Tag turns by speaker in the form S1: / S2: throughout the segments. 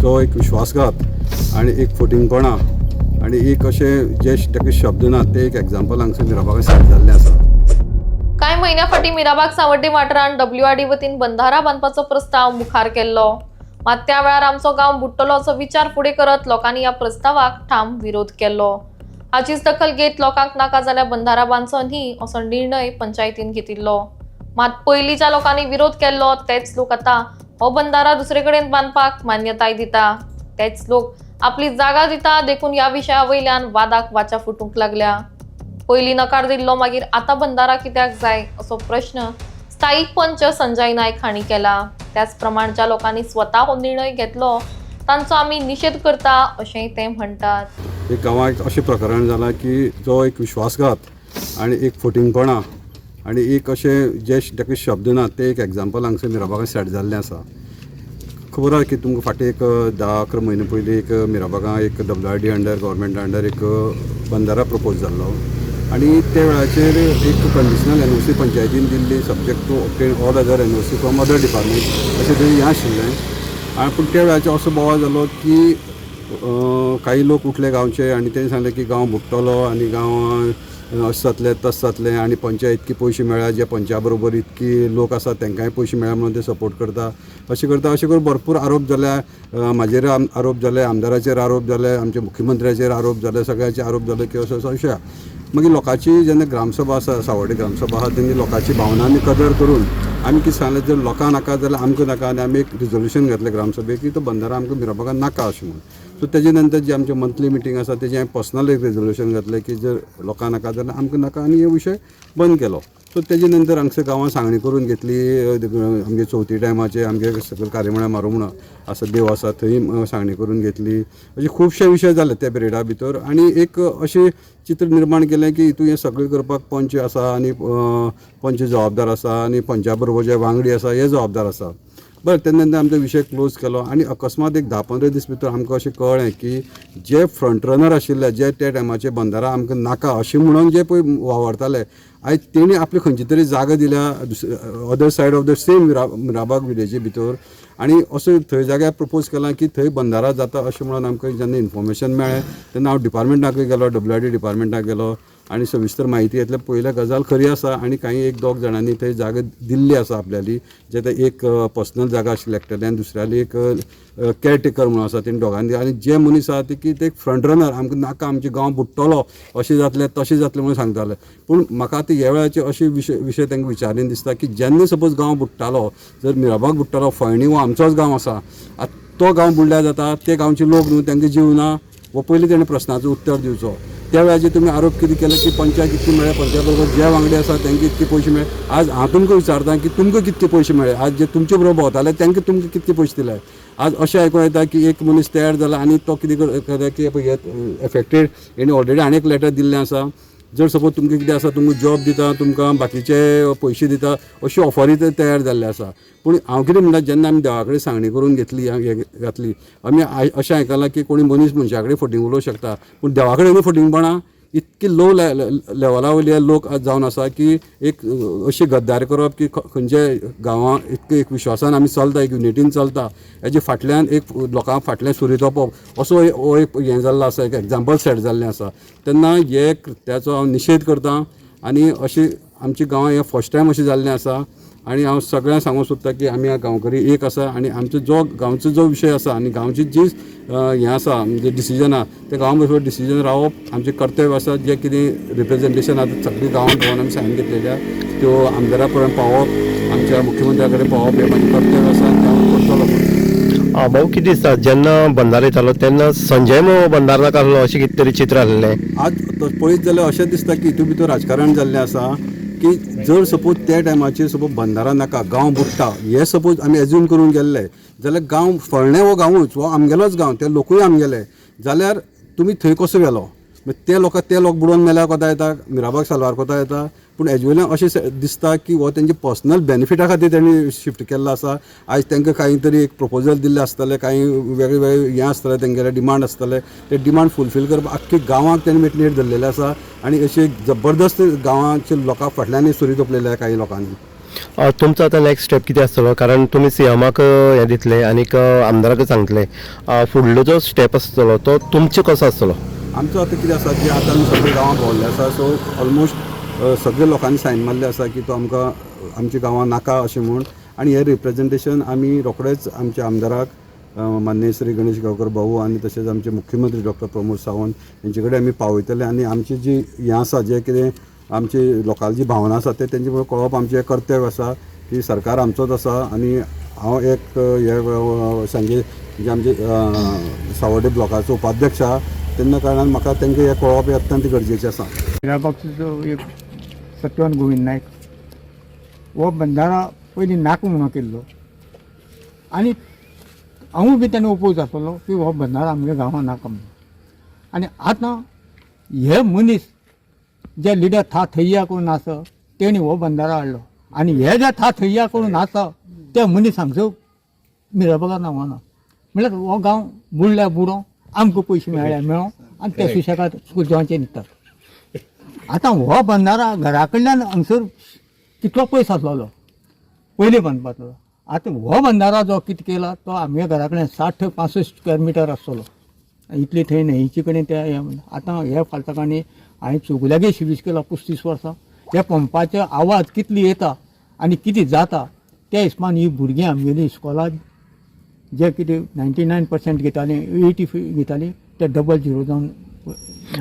S1: जो एक विश्वासघात आणि एक फटिंगपणा आणि एक अशें जे ताका शब्द ना ते एक एग्जाम्पल हांगसर मिराबागा सायड जाल्लें आसा.
S2: कांय म्हयन्या फाटीं मिराबाग सावड्डे वाठारांत WRD वतीन बंधारा बांदपाचो प्रस्ताव मुखार केल्लो. मात त्या वेळार आमचो गांव बुडटलो असो विचार फुडें करत लोकांनी ह्या प्रस्तावाक ठाम विरोध केल्लो. हाचीच दखल घेत लोकांक नाका जाल्यार बंधारा बांदचो न्ही असो निर्णय पंचायतीन घेतिल्लो. मात पयलींच्या लोकांनी विरोध केल्लो तेच लोक आतां हो बंधारा दुसरे कडेन बांदपाक मान्यताय दिता. तेच लोक आपली जागा दिता देखून ह्या विशया वयल्यान वादाक वाचा फुटूंक लागल्या. पयलीं नकार दिल्लो मागीर आतां बंधारा कित्याक जाय असो प्रश्न स्थायीक पंच संजय नायक हांणी केला. त्याच प्रमाण ज्या लोकांनी स्वता हो निर्णय घेतलो तांचो आमी निशेध करता अशेंय ते म्हणटात.
S1: एक गांवांत अशें प्रकरण जालां की जो एक विश्वासघात आणि एक फटिंगपणा आणि एक अशें जे ताका शब्द ना ते एक एग्जाम्पल हांगसर मिराबागा सायड जाल्लें आसा. खबर आसा की तुमकां फाटीं एक 10-11 म्हयने पयलीं एक मिराबागा एक WRD अंडर गव्हर्मेंटा अंडर एक बंधारा प्रपोज जाल्लो आणि त्या वेळाचेर एक कंडिशनल NOC पंचायतीन दिल्ली subject to obtain all other NOC from other department अशें थंय हें आशिल्लें. पूण त्या वेळाचेर असो बोवाळ जालो की काही लोक उठले गांवचे आणि तेणी सांगलें की गांव बुडटलो आनी गांव अशें जातलें तशें जातलें आनी पंचा इतके पयशे मेळ्ळा जे पंचा बरोबर इतकी लोक आसा तांकांय पयशे मेळ्ळा म्हणून ते सपोर्ट करता अशें करून भरपूर आरोप जाले. म्हाजेर आरोप जाले, आमदाराचेर आरोप जाले, आमच्या मुख्यमंत्र्याचेर आरोप जाले, सगळ्यांचे आरोप जाले की असो विशय. मागीर लोकांची जेन्ना ग्रामसभा आसा सावड्डे ग्रामसभा आसा तेन्ना लोकांची भावनांनी कदर करून आमी कितें सांगलें जर लोकांक नाका जाल्यार आमकां नाका आनी आमी एक रिजोल्युशन घातलें ग्रामसभेक की तो बंधारा आमकां मिराबागान नाका अशें म्हणून. सो तेजे नंतर जी आमची मंथली मिटींग आसा तेजें हांवें पर्सनल एक रिजोल्युशन घातलें की जर लोकांक नाका जाल्यार आमकां नाका आनी हो विशय बंद केलो. सो तेजे नंतर हांगसर गांवांत सांगणी करून घेतली. आमगे चवथी टायमाचे आमगे सगळे कार्यावळी मारूंक आसा देव आसा थंय सांगणी करून घेतली. अशे खुबशे विशय जाले त्या पिरियडा भितर आनी एक अशें चित्र निर्माण केलें की हितून हें सगळें करपाक पंच आसा आनी पंच जबाबदार आसा आनी पंचा बरोबर जे वांगडी आसा हे जबाबदार आसा. बरें तेन्ना नंतर आमचो विशय क्लोज केलो आनी अकस्मात एक 10-15 दीस भितर आमकां अशें कळ्ळें की जे फ्रंट रनर आशिल्ले जे त्या टायमाचे बंधारा आमकां नाका अशें म्हणून जे पळय वावरताले आयज तेणी आपली खंयची तरी जागा दिल्या other side of the same Mirabag विलेजी भितर आनी असो थंय जाग्यार प्रपोज केला की थंय बंधारा जाता अशें म्हणून आमकां जेन्ना इन्फॉर्मेशन मेळ्ळें तेन्ना हांव डिपार्टमेंटाक गेलो WRD डिपार्टमेंटाक गेलो आनी सविस्तर म्हायती घेतल्या. पयल्या गजाल खरी आसा आनी काही 1-2 जाणांनी थंय जागा दिल्ली आसा आपल्याली जे ते एक पर्सनल जागा आशिल्ली एकट्याली आनी दुसऱ्याली एक कॅरटेकर म्हणून आसा तेणी दोगांनी आनी जे मनीस आसा की ते फ्रंट रनर आमकां नाका आमचे गांव बुडटलो अशें जातलें तशें जातलें म्हणून सांगताले. पूण म्हाका आतां ह्या वेळाचे अशे विशय तांकां विचारीन दिसता की जेन्ना सपोज गांव बुडटालो जर मिराबाग बुडटालो फोयणी हो आमचोच गांव आसा तो गांव बुडल्यार जाता ते गांवचे लोक न्हू तांकां जीव ना वो पयलीं तेणें प्रस्नाचो उत्तर दिवचो. त्या वेळाचेर तुमी आरोप कितें केले की पंचाक कितके मेळ्ळे पंचा बरोबर जे वांगडी आसा तांकां इतके पयशे मेळ्ळे. आज हांव तुमकां विचारता की तुमकां कितके पयशे मेळ्ळे. आज जे तुमचे बरोबर भोंवताले तांकां तुमकां कितके पयशे दिले. आज अशें आयकूं येता की एक मनीस तयार जाला आनी तो कितें करता की हे एफेक्टेड हेणी ऑलरेडी आनी एक लेटर दिल्लें आसा जर सपोज तुमकां कितें आसा तुमकां जॉब दिता तुमकां बाकीचे पयशे दिता अशी ऑफरी तयार जाल्ली आसा. पूण हांव कितें म्हणटा जेन्ना आमी देवा कडेन सांगणी करून घेतली घातली आमी अशें आयकलां की कोणी मनीस मनशा कडेन फटींग उलोवंक शकता पूण देवा कडेन फटींगपणां इतकी लो लेवला वयले लोक आज जावन आसा की एक अशी गद्दारी करप की खंयचे गांवां इतके एक विश्वासान आमी चलता एक युनिटीन चलता हेजे फाटल्यान एक लोकांक फाटल्यान सुरी तोपप असो हो एक हें जाल्लो आसा एक एग्जाम्पल सेट जाल्लें आसा. तेन्ना हे कृत्याचो हांव निशेध करता आनी अशी आमची गांवां हें फर्स्ट टायम अशें जाल्लें आसा आनी हांव सगळ्यांक सांगूंक सोदता की आमी गांवकरी एक आसा आनी आमचो जो गांवचो जो विशय आसा आनी गांवची जी हें आसा म्हणजे डिसिजन आसा ते गांवा बरोबर डिसिजन रावप आमचें कर्तव्य आसा. जे कितें रिप्रेजेंटेशन आतां सगळी गांवांत भोंवन आमी सायन घेतलेल्या त्यो आमदारा पर्यंत पावप आमच्या मुख्यमंत्र्या कडेन पावप हें म्हाजें कर्तव्य आसा आनी हांव करतलो.
S3: भाऊ कितें दिसता जेन्ना बंधारो येतालो तेन्ना संजय बंधारो नाका आसलो अशें कितें तरी चित्र आसलें.
S1: आज पळयत जाल्यार अशें दिसता की हितून भितर राजकारण जाल्लें आसा की जर सपोज त्या टायमाचेर सपोज बंधारा नाका गांव बुडटा हे सपोज आमी एज्यूम करून गेल्ले जाल्यार गांव फोडणें हो गांवूच हो आमगेलोच गांव ते लोकूय आमगेले जाल्यार तुमी थंय कसो गेलो ते लोक बुडोवन मेल्यार कोता येता मिराबाग सालवार कोता येता. पूण हेजे वयल्यान अशें दिसता की हो तेंचे पर्सनल बेनिफिटा खातीर तेणी शिफ्ट केल्लो आसा. आयज तांकां कांय तरी एक प्रपोजल दिल्लें आसतलें कांय वेगळे वेगळे हें आसतलें तेंगेले डिमांड आसतले ते डिमांड फुलफील करपाक आख्खे गांवांक तेणी मिटनेट धरलेलें आसा आनी अशें जबरदस्त गांवांच्या लोकांक फाटल्यान सुरी तोपलेल्या कांय लोकांनी.
S3: तुमचो आतां नेक्स्ट स्टेप कितें आसतलो कारण तुमी सीएमाक हें दितले आनीक आमदाराक सांगतले फुडलो जो स्टेप आसतलो तो तुमचो कसो आसतलो?
S1: आमचो आतां कितें आसा की आतां आमी सगळे गांवां भोंवल्ले आसा सो ऑलमोस्ट सगळे लोकांनी सायन मारले आसा की तो आमकां आमच्या गांवांत नाका अशें म्हूण आनी हें रिप्रेजेंटेशन आमी रोखडेच आमच्या आमदाराक माननीय श्री गणेश गांवकर भाऊ आनी तशेंच आमचे मुख्यमंत्री डॉक्टर प्रमोद सावंत हेंचे कडेन आमी पावयतले आनी आमची जी हें आसा जें कितें आमची लोकांची जी भावना आसा ते तेंचे कडेन कळप आमचें कर्तव्य आसा की सरकार आमचोच आसा आनी हांव एक हे सांजे जे आमचे सावड्डे ब्लॉकाचो उपाध्यक्ष आहा तेन्ना कारणान म्हाका तेंकां हें कळप हें अत्यंत गरजेचें आसा.
S4: पक्षाचो एक सत्यवान गोविंद नायक हो बंधारा पयलीं नाका म्हणून केल्लो आनी हांवूय बी तेन्ना ओपोज आसलो की हो बंधारा आमच्या गांवांत नाका म्हणून आनी आतां हे मनीस जे लिडर था थैया करून आसा तेणी हो बंधारा हाडलो आनी हे जे था थैया करून आसा ते मनीस हांगसर मिराबागार नांवाना म्हळ्यार हो गांव बुडल्या बुडो आमकां पयशे मेळो आनी ते सुशेगाद जेवचे न्हिदतात. आतां हो बंधारा घरा कडल्यान हांगसर कितलो पयस आसलो पयलीं बांदपाचो आतां हो बंधारा जो कितें केला तो आमच्या घरा कडेन 60-65 स्क्वेअर मिटर आसतलो इतली थंय न्हंयचे कडेन ते आतां हे फाल्ताकांनी हांवें चोगल्यागे शिवीस केला 35 वर्सां हे पंपाचे आवाज कितली येता आनी कितें जाता त्या हिसपान ही भुरगीं आमगेली इस्कॉलात जे कितें 99% घेतालीं 80 घेतालीं ते 00 जावन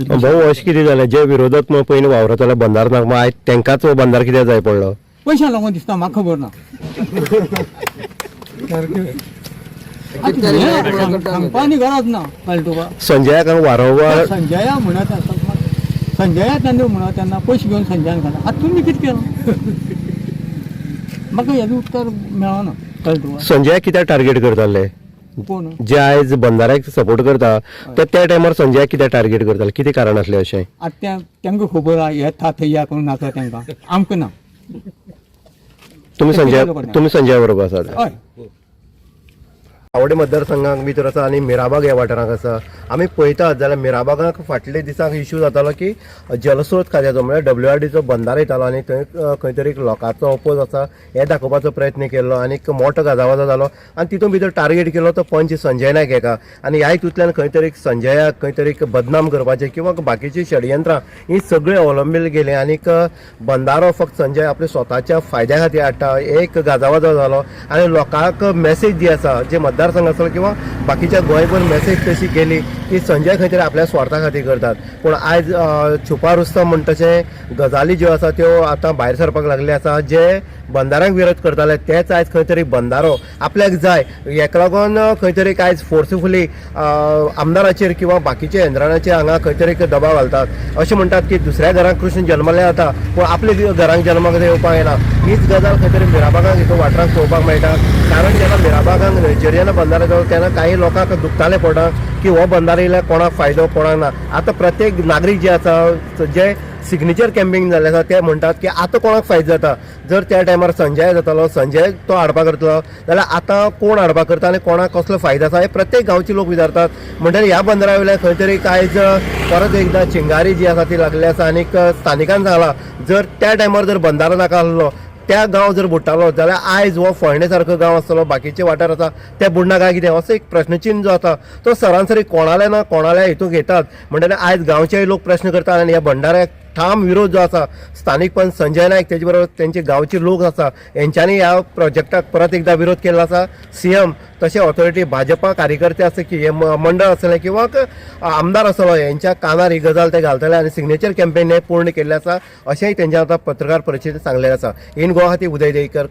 S3: भाऊ अशें कितें जालें जे विरोधक पयलीं वावरताले बंधार नाका आयज तेंकाच बंधार कित्याक जाय पडलो?
S4: पयशा लागून दिसता म्हाका खबर ना सांगपानी गरज ना कळ्ळें तुका.
S3: संजयाक वारंवार
S4: संजया म्हणत आसता संजया तेन्ना म्हणत तेन्ना पयशे घेवन संजयान घाला आतां तुमी कितें केलां म्हाका हेजो उत्तर मेळना कळ्ळें तुका.
S3: संजयाक कित्याक टार्गेट करताले
S4: कोण
S3: जे आयज बंधाऱ्याक सपोर्ट करता ते त्या टायमार संजयाक कित्याक टार्गेट करताले कितें कारण आसलें अशें?
S4: आतां तेंकां खबर आहा हे था थैया करून नाका तेंकां आमकां ना.
S3: तुमी संजया बरोबर आसात.
S4: हय
S3: आवडे मतदारसंघाक भितर आसा आनी मिराबाग ह्या वाठारांत आसा. आमी पळयतात जाल्यार मिराबागाक फाटले दिसाक इश्यू जातालो की जलस्रोत खात्याचो म्हळ्यार WRDचो बंधारो येतालो आनी थंय खंय तरी लोकांचो अपोज आसा हे दाखोवपाचो प्रयत्न केल्लो आनी मोठो गाजावाजा जालो आनी तितून भितर टार्गेट केलो तो पंच संजय नायक हेका आनी ह्या हितूंतल्यान खंय तरी संजयाक खंय तरी बदनाम करपाचें किंवा बाकीची षडयंत्रां ही सगळे अवलंबिल्ले गेले आनीक बंधारो फक्त संजय आपल्या स्वताच्या फायद्या खातीर हाडटा एक गाजावाजा जालो आनी लोकांक मेसेज जी आसा जे मतदारसंघ आसलो किंवा बाकीच्या गोंयभर मेसेज तशी गेली की संजय खंय तरी आपल्या स्वार्था खातीर करतात. पूण आयज छुपा रुस्तम म्हणटा तशें गजाली ज्यो आसा त्यो आतां भायर सरपाक लागले आसा. जे बंधाऱ्याक विरोध करताले तेच आयज खंय तरी बंधारो आपल्याक जाय हेका लागून खंय तरी आयज फोर्सफुली आमदाराचेर किंवा बाकीच्या यंत्रणाचेर हांगा खंय तरी दबाव घालतात. अशें म्हणटात की दुसऱ्या घरांक कृष्ण जल्मले जाता पूण आपल्या घरांक जल्माक येवपाक येना. हीच गजाल खंय तरी मिराबागाक हितून वाठारांत पळोवपाक मेळटा कारण जेन्ना मिराबागाक नैजेरियन बंधारो जालो तेन्ना काही लोकांक दुखताले पडटा की हो बंधारो येयल्यार कोणाक फायदो कोणाक ना. आतां प्रत्येक नागरीक जे आसा जे सिग्नेचर कॅम्पेन जाल्ले आसा ते म्हणटात की आतां कोणाक फायदो जाता. जर त्या टायमार संजय जातालो संजय तो हाडपा करतलो जाल्यार आतां कोण हाडपा करता आनी कोणाक कसलो फायदो आसा हे प्रत्येक गांवचे लोक विचारतात. म्हणटकीर ह्या बंधारा वयल्यान खंय तरी आयज परत एकदां चिंगारी जी आसा ती लागली आसा आनीक स्थानिकांक सांगला जर त्या टायमार जर बंधारो नाका आसलो त्या गांव जर बुडटालो जाल्यार आयज हो फोंडे सारको गांव आसतलो बाकीचे वाठार आसा ते बुडना काय कितें असो एक प्रश्नचिन्ह जो आसा तो सरासरी कोणाले ना कोणाल्या हितून घेतात. म्हणटकीर आयज गांवचेय लोक प्रश्न करतात आनी ह्या बंधाऱ्याक ठाम विरोध जो आसा स्थानीक पंच संजय नायक तेजे बरोबर तेंचे गांवचे लोक आसा हेंच्यांनी ह्या प्रोजेक्टाक परत एकदा विरोध केल्लो आसा. सीएम तशें ऑथॉरिटी भाजपा कार्यकर्ते आसा की हे मंडळ आसलें किंवा आमदार आसलो हेंच्या कानार ही गजाल ते घालतले आनी सिग्नेचर कॅम्पेन हे पूर्ण केल्लें आसा अशेंय तेंच्या आतां पत्रकार परिशदेंत सांगलेलें आसा. इन गोवा खातीर उदय देयकर.